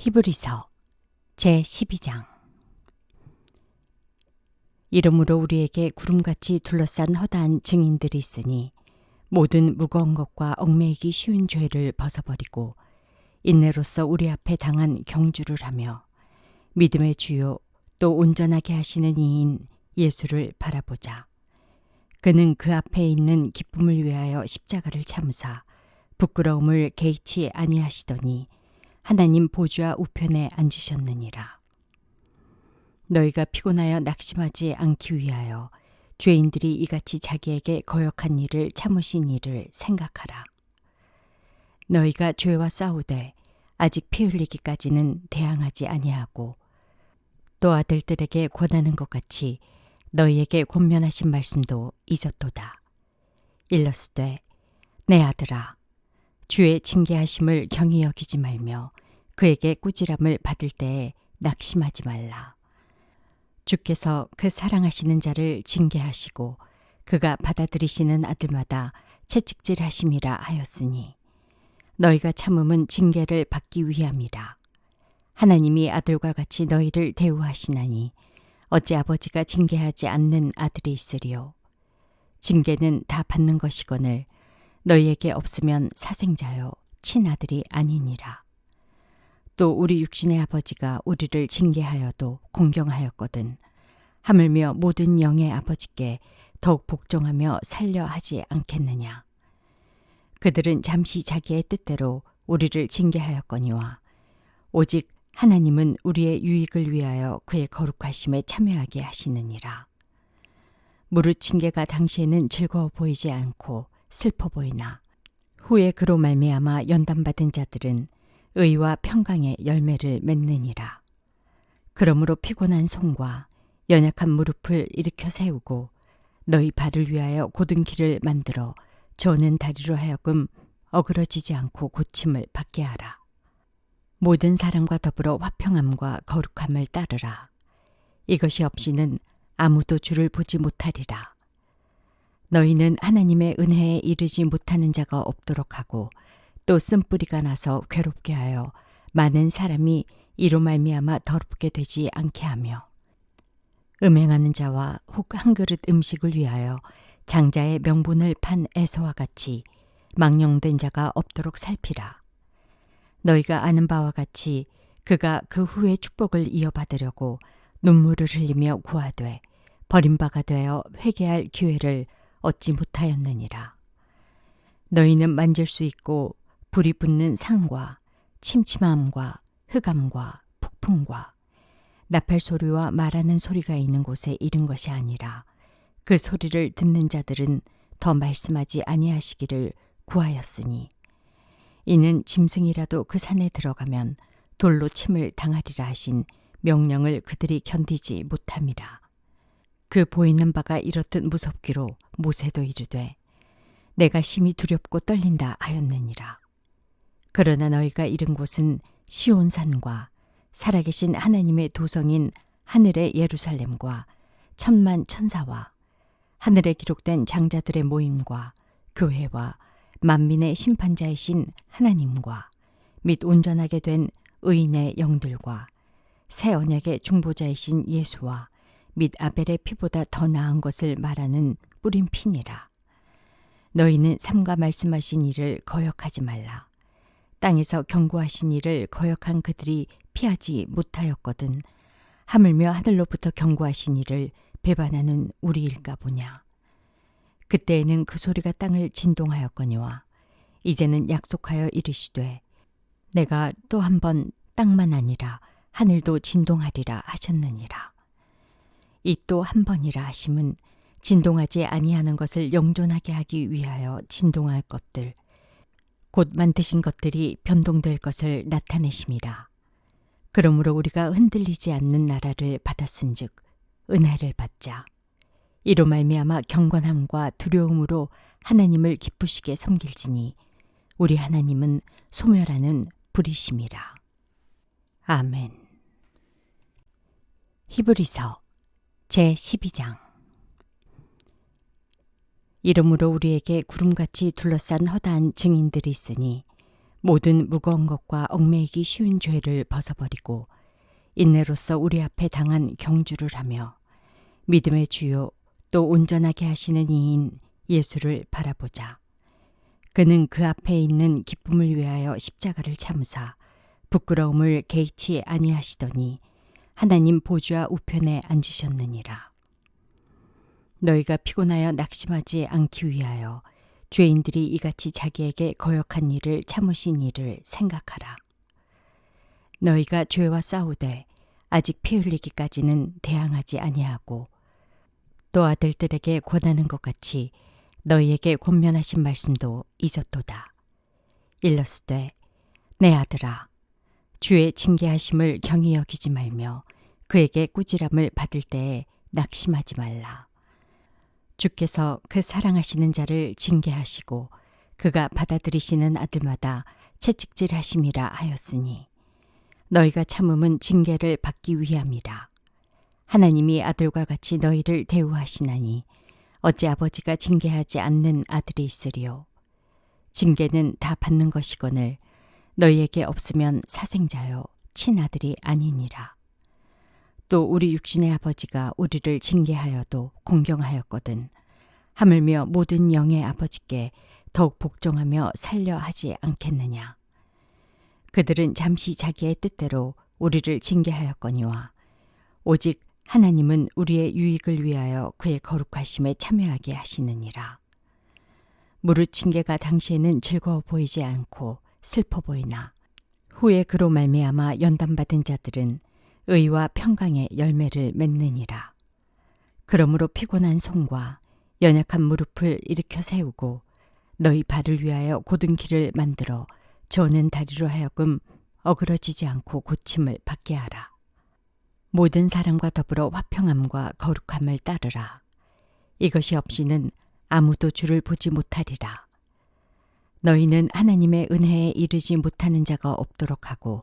히브리서 제12장. 이러므로 우리에게 구름같이 둘러싼 허다한 증인들이 있으니 모든 무거운 것과 얽매이기 쉬운 죄를 벗어버리고 인내로서 우리 앞에 당한 경주를 하며 믿음의 주요 또 온전하게 하시는 이인 예수를 바라보자. 그는 그 앞에 있는 기쁨을 위하여 십자가를 참으사 부끄러움을 개의치 아니하시더니 하나님 보좌 우편에 앉으셨느니라. 너희가 피곤하여 낙심하지 않기 위하여 죄인들이 이같이 자기에게 거역한 일을 참으신 일을 생각하라. 너희가 죄와 싸우되 아직 피 흘리기까지는 대항하지 아니하고 또 아들들에게 권하는 것 같이 너희에게 권면하신 말씀도 잊었도다. 일렀으되 내 아들아, 주의 징계하심을 경히 여기지 말며 그에게 꾸지람을 받을 때에 낙심하지 말라. 주께서 그 사랑하시는 자를 징계하시고 그가 받아들이시는 아들마다 채찍질하심이라 하였으니 너희가 참음은 징계를 받기 위함이라. 하나님이 아들과 같이 너희를 대우하시나니 어찌 아버지가 징계하지 않는 아들이 있으리요. 징계는 다 받는 것이거늘 너희에게 없으면 사생자요 친아들이 아니니라. 또 우리 육신의 아버지가 우리를 징계하여도 공경하였거든 하물며 모든 영의 아버지께 더욱 복종하며 살려 하지 않겠느냐. 그들은 잠시 자기의 뜻대로 우리를 징계하였거니와 오직 하나님은 우리의 유익을 위하여 그의 거룩하심에 참여하게 하시느니라. 무릇 징계가 당시에는 즐거워 보이지 않고 슬퍼 보이나 후에 그로 말미암아 연단받은 자들은 의와 평강의 열매를 맺느니라. 그러므로 피곤한 손과 연약한 무릎을 일으켜 세우고 너희 발을 위하여 곧은 길을 만들어 저는 다리로 하여금 어그러지지 않고 고침을 받게 하라. 모든 사람과 더불어 화평함과 거룩함을 따르라. 이것이 없이는 아무도 주를 보지 못하리라. 너희는 하나님의 은혜에 이르지 못하는 자가 없도록 하고 또 쓴뿌리가 나서 괴롭게 하여 많은 사람이 이로 말미암아 더럽게 되지 않게 하며 음행하는 자와 혹 한 그릇 음식을 위하여 장자의 명분을 판 에서와 같이 망령된 자가 없도록 살피라. 너희가 아는 바와 같이 그가 그 후에 축복을 이어받으려고 눈물을 흘리며 구하되 버림바가 되어 회개할 기회를 얻지 못하였느니라. 너희는 만질 수 있고 불이 붙는 상과 침침함과 흑암과 폭풍과 나팔 소리와 말하는 소리가 있는 곳에 이른 것이 아니라 그 소리를 듣는 자들은 더 말씀하지 아니하시기를 구하였으니 이는 짐승이라도 그 산에 들어가면 돌로 침을 당하리라 하신 명령을 그들이 견디지 못함이라. 그 보이는 바가 이렇듯 무섭기로 모세도 이르되 내가 심히 두렵고 떨린다 하였느니라. 그러나 너희가 이른 곳은 시온산과 살아계신 하나님의 도성인 하늘의 예루살렘과 천만 천사와 하늘에 기록된 장자들의 모임과 교회와 만민의 심판자이신 하나님과 및 온전하게 된 의인의 영들과 새 언약의 중보자이신 예수와 및 아벨의 피보다 더 나은 것을 말하는 뿌린 피니라. 너희는 삼가 말씀하신 일을 거역하지 말라. 땅에서 경고하신 일을 거역한 그들이 피하지 못하였거든 하물며 하늘로부터 경고하신 일을 배반하는 우리일까 보냐. 그때에는 그 소리가 땅을 진동하였거니와 이제는 약속하여 이르시되 내가 또 한 번 땅만 아니라 하늘도 진동하리라 하셨느니라. 이 또 한 번이라 하심은 진동하지 아니하는 것을 영존하게 하기 위하여 진동할 것들 곧 만드신 것들이 변동될 것을 나타내심이라. 그러므로 우리가 흔들리지 않는 나라를 받았은즉 은혜를 받자. 이로 말미암아 경건함과 두려움으로 하나님을 기쁘시게 섬길지니 우리 하나님은 소멸하는 불이심이라. 아멘. 히브리서 제12장. 이러므로 우리에게 구름같이 둘러싼 허다한 증인들이 있으니 모든 무거운 것과 얽매이기 쉬운 죄를 벗어버리고 인내로서 우리 앞에 당한 경주를 하며 믿음의 주요 또 온전하게 하시는 이인 예수를 바라보자. 그는 그 앞에 있는 기쁨을 위하여 십자가를 참으사 부끄러움을 개의치 아니하시더니 하나님 보좌 우편에 앉으셨느니라. 너희가 피곤하여 낙심하지 않기 위하여 죄인들이 이같이 자기에게 거역한 일을 참으신 일을 생각하라. 너희가 죄와 싸우되 아직 피 흘리기까지는 대항하지 아니하고 또 아들들에게 권하는 것 같이 너희에게 권면하신 말씀도 잊었도다. 일렀으되 내 아들아 주의 징계하심을 경히 여기지 말며 그에게 꾸지람을 받을 때에 낙심하지 말라. 주께서 그 사랑하시는 자를 징계하시고 그가 받아들이시는 아들마다 채찍질하심이라 하였으니 너희가 참음은 징계를 받기 위함이라. 하나님이 아들과 같이 너희를 대우하시나니 어찌 아버지가 징계하지 않는 아들이 있으리요. 징계는 다 받는 것이거늘 너희에게 없으면 사생자요 친아들이 아니니라. 또 우리 육신의 아버지가 우리를 징계하여도 공경하였거든 하물며 모든 영의 아버지께 더욱 복종하며 살려 하지 않겠느냐. 그들은 잠시 자기의 뜻대로 우리를 징계하였거니와 오직 하나님은 우리의 유익을 위하여 그의 거룩하심에 참여하게 하시느니라. 무릇 징계가 당시에는 즐거워 보이지 않고 슬퍼 보이나 후에 그로 말미암아 연단받은 자들은 의와 평강의 열매를 맺느니라. 그러므로 피곤한 손과 연약한 무릎을 일으켜 세우고 너희 발을 위하여 곧은 길을 만들어 저는 다리로 하여금 어그러지지 않고 고침을 받게 하라. 모든 사람과 더불어 화평함과 거룩함을 따르라. 이것이 없이는 아무도 주를 보지 못하리라. 너희는 하나님의 은혜에 이르지 못하는 자가 없도록 하고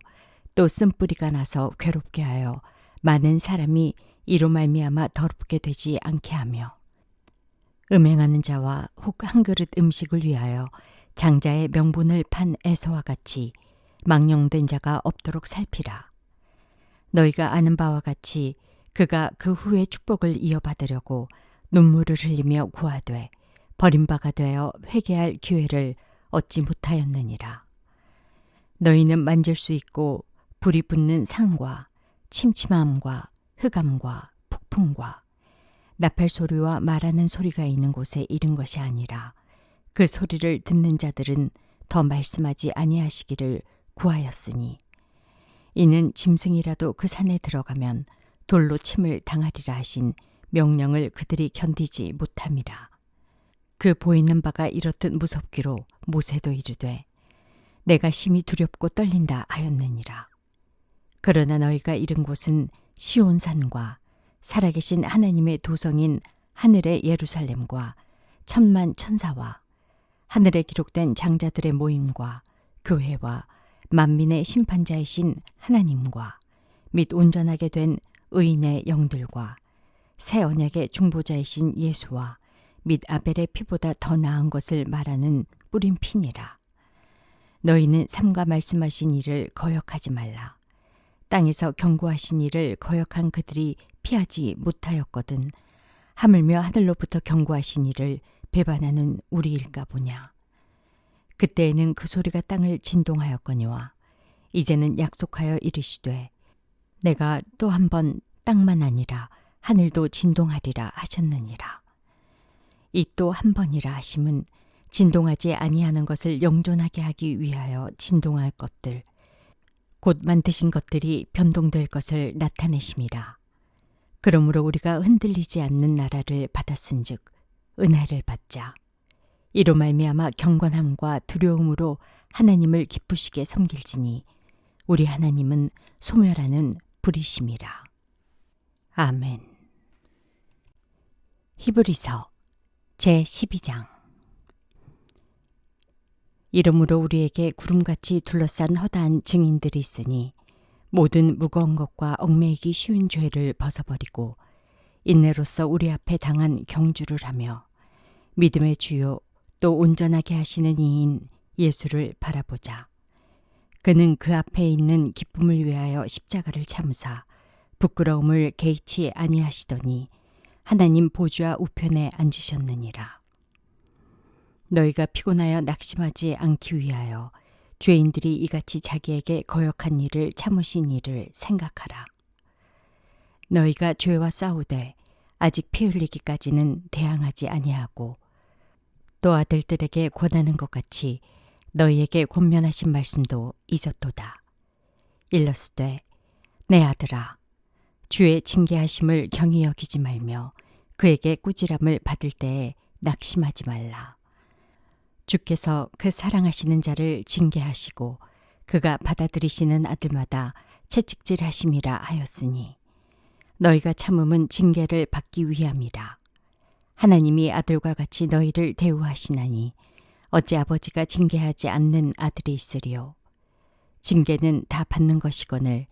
또 쓴뿌리가 나서 괴롭게 하여 많은 사람이 이로 말미암아 더럽게 되지 않게 하며 음행하는 자와 혹 한 그릇 음식을 위하여 장자의 명분을 판 에서와 같이 망령된 자가 없도록 살피라. 너희가 아는 바와 같이 그가 그 후에 축복을 이어받으려고 눈물을 흘리며 구하되 버림바가 되어 회개할 기회를 얻지 못하였느니라. 너희는 만질 수 있고 불이 붙는 상과 침침함과 흑암과 폭풍과 나팔 소리와 말하는 소리가 있는 곳에 이른 것이 아니라 그 소리를 듣는 자들은 더 말씀하지 아니하시기를 구하였으니 이는 짐승이라도 그 산에 들어가면 돌로 침을 당하리라 하신 명령을 그들이 견디지 못함이라. 그 보이는 바가 이렇듯 무섭기로 모세도 이르되 내가 심히 두렵고 떨린다 하였느니라. 그러나 너희가 이른 곳은 시온산과 살아계신 하나님의 도성인 하늘의 예루살렘과 천만 천사와 하늘에 기록된 장자들의 모임과 교회와 만민의 심판자이신 하나님과 및 온전하게 된 의인의 영들과 새 언약의 중보자이신 예수와 및 아벨의 피보다 더 나은 것을 말하는 뿌린 피니라. 너희는 삼가 말씀하신 일을 거역하지 말라. 땅에서 경고하신 일을 거역한 그들이 피하지 못하였거든 하물며 하늘로부터 경고하신 일을 배반하는 우리일까 보냐. 그때에는 그 소리가 땅을 진동하였거니와 이제는 약속하여 이르시되 내가 또 한 번 땅만 아니라 하늘도 진동하리라 하셨느니라. 이 또 한 번이라 하심은 진동하지 아니하는 것을 영존하게 하기 위하여 진동할 것들 곧 만드신 것들이 변동될 것을 나타내심이라. 그러므로 우리가 흔들리지 않는 나라를 받았은즉 은혜를 받자. 이로 말미암아 경건함과 두려움으로 하나님을 기쁘시게 섬길지니 우리 하나님은 소멸하는 불이심이라. 아멘. 히브리서 제12장. 이러므로 우리에게 구름같이 둘러싼 허다한 증인들이 있으니 모든 무거운 것과 얽매이기 쉬운 죄를 벗어버리고 인내로서 우리 앞에 당한 경주를 하며 믿음의 주요 또 온전하게 하시는 이인 예수를 바라보자. 그는 그 앞에 있는 기쁨을 위하여 십자가를 참으사 부끄러움을 개의치 아니하시더니 하나님 보좌 우편에 앉으셨느니라. 너희가 피곤하여 낙심하지 않기 위하여 죄인들이 이같이 자기에게 거역한 일을 참으신 일을 생각하라. 너희가 죄와 싸우되 아직 피 흘리기까지는 대항하지 아니하고 또 아들들에게 권하는 것 같이 너희에게 권면하신 말씀도 잊었도다. 일러스되 내 아들아 주의 징계하심을 경히 여기지 말며 그에게 꾸지람을 받을 때에 낙심하지 말라. 주께서 그 사랑하시는 자를 징계하시고 그가 받아들이시는 아들마다 채찍질하심이라 하였으니 너희가 참음은 징계를 받기 위함이라. 하나님이 아들과 같이 너희를 대우하시나니 어찌 아버지가 징계하지 않는 아들이 있으리요. 징계는 다 받는 것이거늘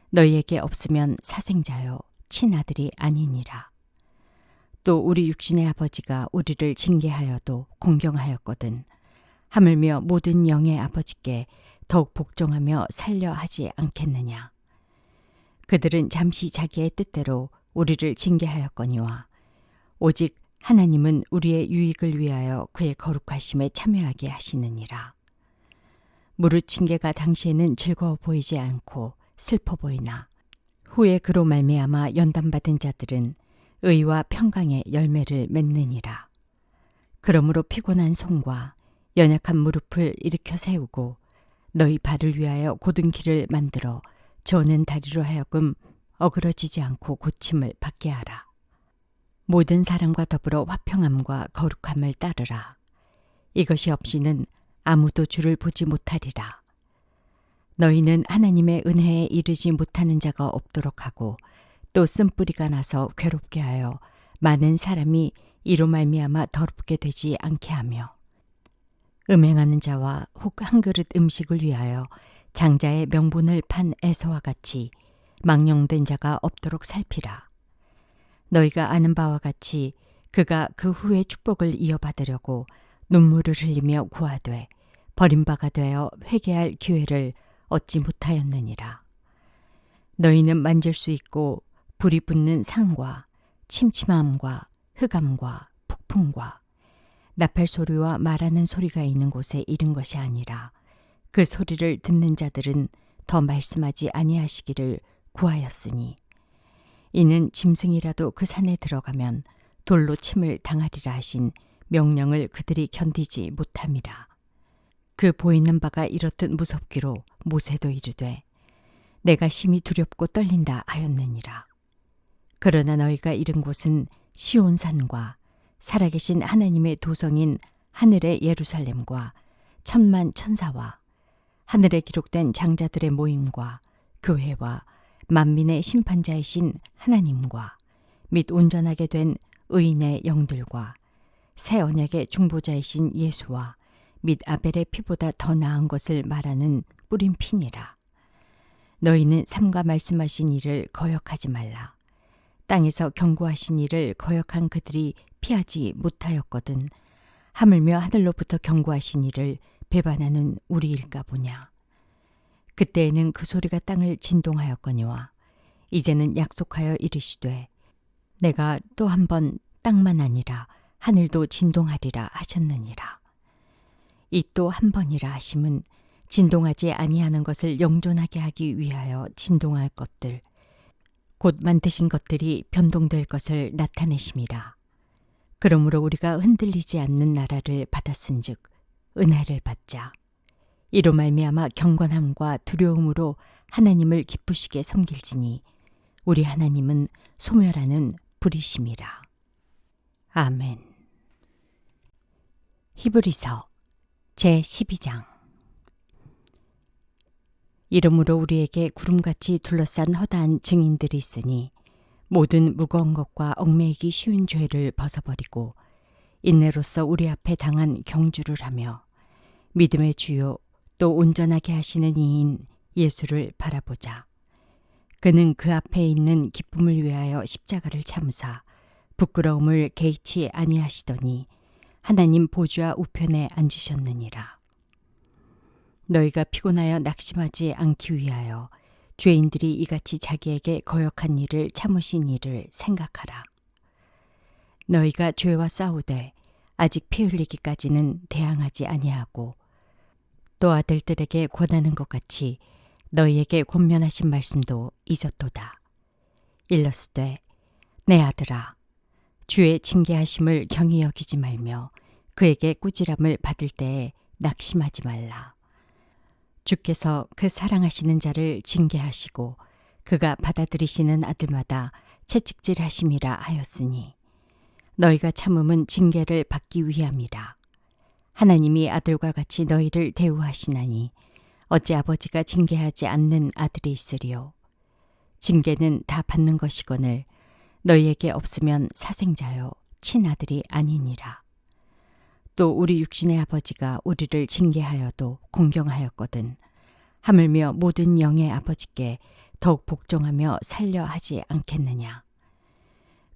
너희에게 없으면 사생자요 친아들이 아니니라. 또 우리 육신의 아버지가 우리를 징계하여도 공경하였거든 하물며 모든 영의 아버지께 더욱 복종하며 살려 하지 않겠느냐. 그들은 잠시 자기의 뜻대로 우리를 징계하였거니와 오직 하나님은 우리의 유익을 위하여 그의 거룩하심에 참여하게 하시느니라. 무릇 징계가 당시에는 즐거워 보이지 않고 슬퍼 보이나 후에 그로 말미암아 연단받은 자들은 의와 평강의 열매를 맺느니라. 그러므로 피곤한 손과 연약한 무릎을 일으켜 세우고 너희 발을 위하여 곧은 길을 만들어 저는 다리로 하여금 어그러지지 않고 고침을 받게 하라. 모든 사람과 더불어 화평함과 거룩함을 따르라. 이것이 없이는 아무도 주를 보지 못하리라. 너희는 하나님의 은혜에 이르지 못하는 자가 없도록 하고 또 쓴뿌리가 나서 괴롭게 하여 많은 사람이 이로 말미암아 더럽게 되지 않게 하며 음행하는 자와 혹 한 그릇 음식을 위하여 장자의 명분을 판 에서와 같이 망령된 자가 없도록 살피라. 너희가 아는 바와 같이 그가 그 후에 축복을 이어받으려고 눈물을 흘리며 구하되 버림바가 되어 회개할 기회를 얻지 못하였느니라. 너희는 만질 수 있고 불이 붙는 산과 침침함과 흑암과 폭풍과 나팔 소리와 말하는 소리가 있는 곳에 이른 것이 아니라 그 소리를 듣는 자들은 더 말씀하지 아니하시기를 구하였으니 이는 짐승이라도 그 산에 들어가면 돌로 침을 당하리라 하신 명령을 그들이 견디지 못함이라. 그 보이는 바가 이렇듯 무섭기로 모세도 이르되 내가 심히 두렵고 떨린다 하였느니라. 그러나 너희가 이른 곳은 시온산과 살아계신 하나님의 도성인 하늘의 예루살렘과 천만 천사와 하늘에 기록된 장자들의 모임과 교회와 만민의 심판자이신 하나님과 및 온전하게 된 의인의 영들과 새 언약의 중보자이신 예수와 및 아벨의 피보다 더 나은 것을 말하는 뿌린 피니라. 너희는 삼가 말씀하신 이를 거역하지 말라. 땅에서 경고하신 이를 거역한 그들이 피하지 못하였거든 하물며 하늘로부터 경고하신 이를 배반하는 우리일까 보냐. 그때에는 그 소리가 땅을 진동하였거니와 이제는 약속하여 이르시되 내가 또 한 번 땅만 아니라 하늘도 진동하리라 하셨느니라. 이 또 한 번이라 하심은 진동하지 아니하는 것을 영존하게 하기 위하여 진동할 것들 곧 만드신 것들이 변동될 것을 나타내심이라. 그러므로 우리가 흔들리지 않는 나라를 받았은즉 은혜를 받자. 이로 말미암아 경건함과 두려움으로 하나님을 기쁘시게 섬길지니 우리 하나님은 소멸하는 불이심이라. 아멘. 히브리서 제12장. 이러므로 우리에게 구름같이 둘러싼 허다한 증인들이 있으니 모든 무거운 것과 얽매이기 쉬운 죄를 벗어버리고 인내로서 우리 앞에 당한 경주를 하며 믿음의 주요 또 온전하게 하시는 이인 예수를 바라보자. 그는 그 앞에 있는 기쁨을 위하여 십자가를 참으사 부끄러움을 개의치 아니하시더니 하나님 보좌 우편에 앉으셨느니라. 너희가 피곤하여 낙심하지 않기 위하여 죄인들이 이같이 자기에게 거역한 일을 참으신 일을 생각하라. 너희가 죄와 싸우되 아직 피 흘리기까지는 대항하지 아니하고 또 아들들에게 권하는 것 같이 너희에게 권면하신 말씀도 잊었도다. 일러스되 내 아들아, 주의 징계하심을 경히 여기지 말며 그에게 꾸지람을 받을 때에 낙심하지 말라. 주께서 그 사랑하시는 자를 징계하시고 그가 받아들이시는 아들마다 채찍질하심이라 하였으니 너희가 참음은 징계를 받기 위함이라. 하나님이 아들과 같이 너희를 대우하시나니 어찌 아버지가 징계하지 않는 아들이 있으리요. 징계는 다 받는 것이거늘 너희에게 없으면 사생자요 친아들이 아니니라. 또 우리 육신의 아버지가 우리를 징계하여도 공경하였거든 하물며 모든 영의 아버지께 더욱 복종하며 살려 하지 않겠느냐.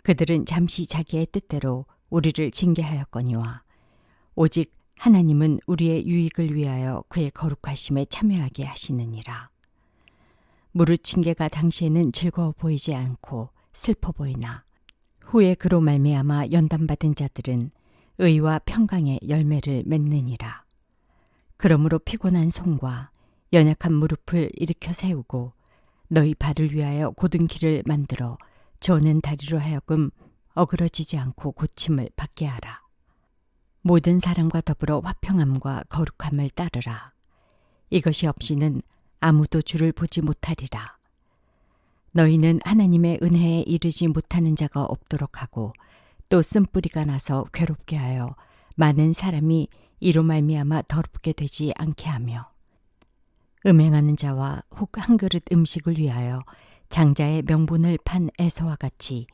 그들은 잠시 자기의 뜻대로 우리를 징계하였거니와 오직 하나님은 우리의 유익을 위하여 그의 거룩하심에 참여하게 하시느니라. 무릇 징계가 당시에는 즐거워 보이지 않고 슬퍼 보이나 후에 그로 말미암아 연단받은 자들은 의와 평강의 열매를 맺느니라. 그러므로 피곤한 손과 연약한 무릎을 일으켜 세우고 너희 발을 위하여 곧은 길을 만들어 저는 다리로 하여금 어그러지지 않고 고침을 받게 하라. 모든 사람과 더불어 화평함과 거룩함을 따르라. 이것이 없이는 아무도 주를 보지 못하리라. 너희는 하나님의 은혜에 이르지 못하는 자가 없도록 하고 또 쓴뿌리가 나서 괴롭게 하여 많은 사람이 이로 말미암아 더럽게 되지 않게 하며 음행하는 자와 혹 한 그릇 음식을 위하여 장자의 명분을 판 에서와 같이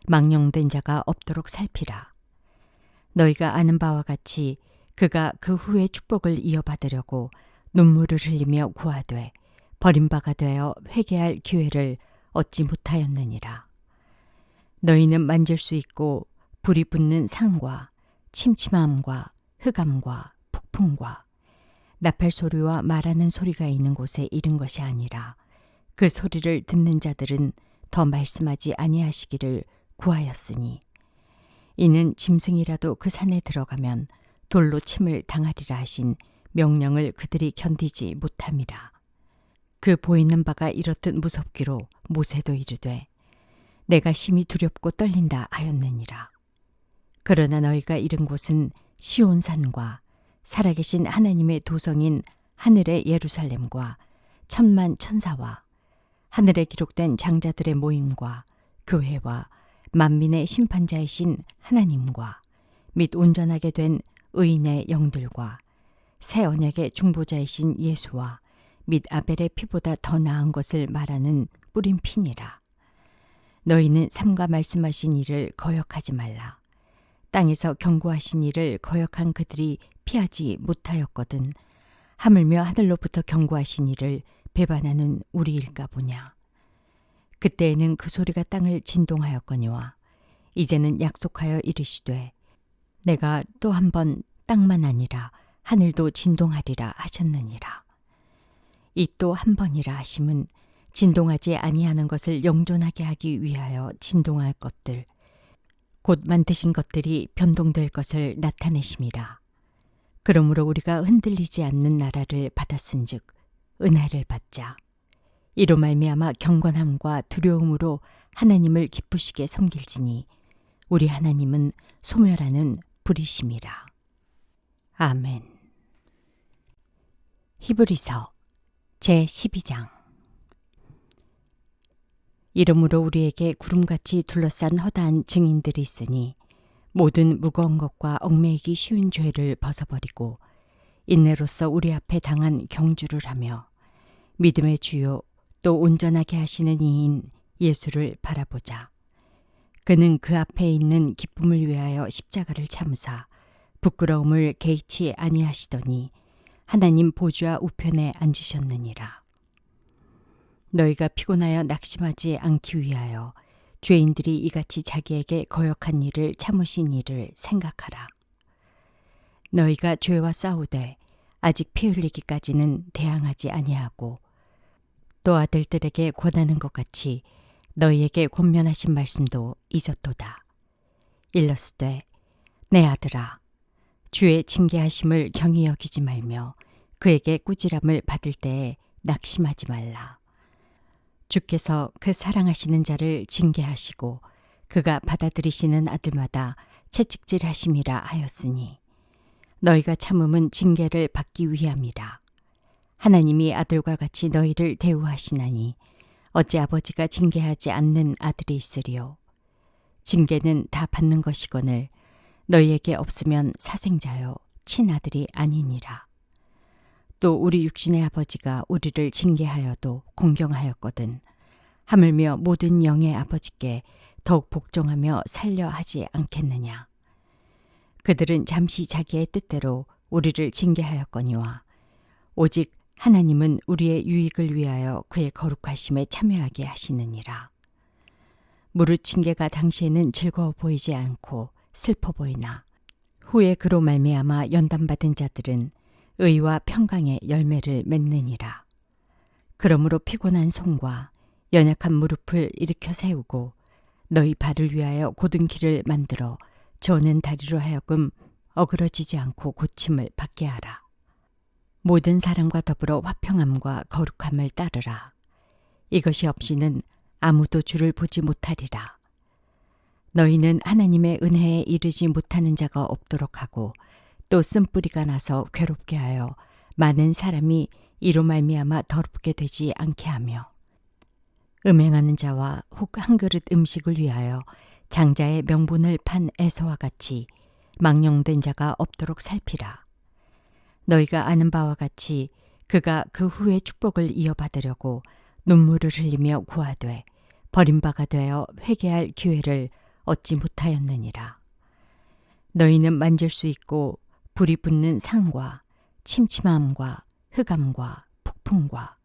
망령된 자가 없도록 살피라. 너희가 아는 바와 같이 그가 그 후에 축복을 이어받으려고 눈물을 흘리며 구하되 버림바가 되어 회개할 기회를 얻지 못하였느니라. 너희는 만질 수 있고 불이 붙는 산과 침침함과 흑암과 폭풍과 나팔 소리와 말하는 소리가 있는 곳에 이른 것이 아니라 그 소리를 듣는 자들은 더 말씀하지 아니하시기를 구하였으니 이는 짐승이라도 그 산에 들어가면 돌로 침을 당하리라 하신 명령을 그들이 견디지 못함이라. 그 보이는 바가 이렇듯 무섭기로 모세도 이르되 내가 심히 두렵고 떨린다 하였느니라. 그러나 너희가 이른 곳은 시온산과 살아계신 하나님의 도성인 하늘의 예루살렘과 천만 천사와 하늘에 기록된 장자들의 모임과 교회와 만민의 심판자이신 하나님과 및 온전하게 된 의인의 영들과 새 언약의 중보자이신 예수와 및 아벨의 피보다 더 나은 것을 말하는 뿌린 피니라. 너희는 삼가 말씀하신 이를 거역하지 말라. 땅에서 경고하신 이를 거역한 그들이 피하지 못하였거든 하물며 하늘로부터 경고하신 이를 배반하는 우리일까 보냐. 그때에는 그 소리가 땅을 진동하였거니와 이제는 약속하여 이르시되 내가 또 한 번 땅만 아니라 하늘도 진동하리라 하셨느니라. 이 또 한 번이라 하심은 진동하지 아니하는 것을 영존하게 하기 위하여 진동할 것들 곧 만드신 것들이 변동될 것을 나타내심이라. 그러므로 우리가 흔들리지 않는 나라를 받았은즉 은혜를 받자. 이로 말미암아 경건함과 두려움으로 하나님을 기쁘시게 섬길지니 우리 하나님은 소멸하는 불이심이라. 아멘. 히브리서 제12장. 이러므로 우리에게 구름같이 둘러싼 허다한 증인들이 있으니 모든 무거운 것과 얽매이기 쉬운 죄를 벗어버리고 인내로서 우리 앞에 당한 경주를 하며 믿음의 주요 또 온전하게 하시는 이인 예수를 바라보자. 그는 그 앞에 있는 기쁨을 위하여 십자가를 참으사 부끄러움을 개의치 아니하시더니 하나님 보좌 우편에 앉으셨느니라. 너희가 피곤하여 낙심하지 않기 위하여 죄인들이 이같이 자기에게 거역한 일을 참으신 일을 생각하라. 너희가 죄와 싸우되 아직 피 흘리기까지는 대항하지 아니하고 또 아들들에게 권하는 것 같이 너희에게 권면하신 말씀도 잊었도다. 일러스되 내 아들아 주의 징계하심을 경히 여기지 말며 그에게 꾸지람을 받을 때에 낙심하지 말라. 주께서 그 사랑하시는 자를 징계하시고 그가 받아들이시는 아들마다 채찍질하심이라 하였으니 너희가 참음은 징계를 받기 위함이라. 하나님이 아들과 같이 너희를 대우하시나니 어찌 아버지가 징계하지 않는 아들이 있으리요. 징계는 다 받는 것이거늘 너희에게 없으면 사생자요 친아들이 아니니라. 또 우리 육신의 아버지가 우리를 징계하여도 공경하였거든 하물며 모든 영의 아버지께 더욱 복종하며 살려 하지 않겠느냐. 그들은 잠시 자기의 뜻대로 우리를 징계하였거니와 오직 하나님은 우리의 유익을 위하여 그의 거룩하심에 참여하게 하시느니라. 무릇 징계가 당시에는 즐거워 보이지 않고 슬퍼 보이나 후에 그로 말미암아 연단받은 자들은 의와 평강의 열매를 맺느니라. 그러므로 피곤한 손과 연약한 무릎을 일으켜 세우고 너희 발을 위하여 곧은 길을 만들어 저는 다리로 하여금 어그러지지 않고 고침을 받게 하라. 모든 사람과 더불어 화평함과 거룩함을 따르라. 이것이 없이는 아무도 주를 보지 못하리라. 너희는 하나님의 은혜에 이르지 못하는 자가 없도록 하고 또 쓴뿌리가 나서 괴롭게 하여 많은 사람이 이로 말미암아 더럽게 되지 않게 하며 음행하는 자와 혹 한 그릇 음식을 위하여 장자의 명분을 판 에서와 같이 망령된 자가 없도록 살피라. 너희가 아는 바와 같이 그가 그 후에 축복을 이어받으려고 눈물을 흘리며 구하되 버림바가 되어 회개할 기회를 얻지 못하였느니라. 너희는 만질 수 있고 불이 붙는 산과 침침함과 흑암과 폭풍과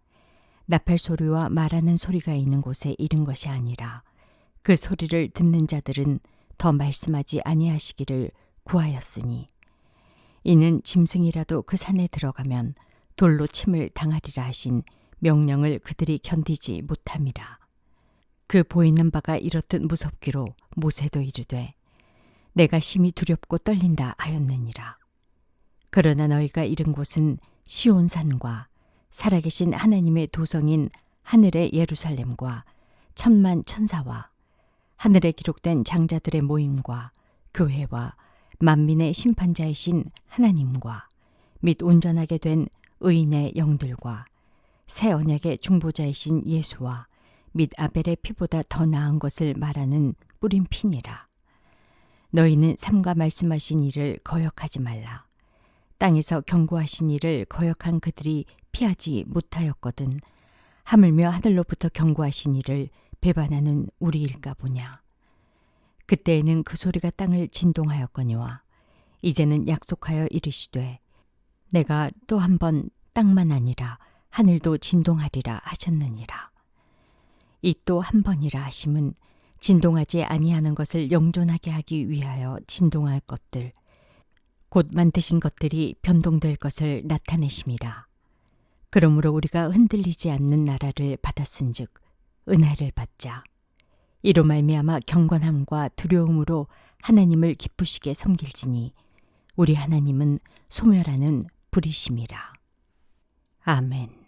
나팔 소리와 말하는 소리가 있는 곳에 이른 것이 아니라 그 소리를 듣는 자들은 더 말씀하지 아니하시기를 구하였으니 이는 짐승이라도 그 산에 들어가면 돌로 침을 당하리라 하신 명령을 그들이 견디지 못함이라. 그 보이는 바가 이렇듯 무섭기로 모세도 이르되 내가 심히 두렵고 떨린다 하였느니라. 그러나 너희가 이른 곳은 시온산과 살아계신 하나님의 도성인 하늘의 예루살렘과 천만 천사와 하늘에 기록된 장자들의 모임과 교회와 만민의 심판자이신 하나님과 및 온전하게 된 의인의 영들과 새 언약의 중보자이신 예수와 및 아벨의 피보다 더 나은 것을 말하는 뿌린 피니라. 너희는 삼가 말씀하신 일을 거역하지 말라. 땅에서 경고하신 일을 거역한 그들이 피하지 못하였거든 하물며 하늘로부터 경고하신 일을 배반하는 우리일까 보냐. 그때에는 그 소리가 땅을 진동하였거니와 이제는 약속하여 이르시되 내가 또 한 번 땅만 아니라 하늘도 진동하리라 하셨느니라. 이 또 한 번이라 하심은 진동하지 아니하는 것을 영존하게 하기 위하여 진동할 것들 곧 만드신 것들이 변동될 것을 나타내심이라. 그러므로 우리가 흔들리지 않는 나라를 받았은즉 은혜를 받자. 이로 말미암아 경건함과 두려움으로 하나님을 기쁘시게 섬길지니 우리 하나님은 소멸하는 불이심이라. 아멘.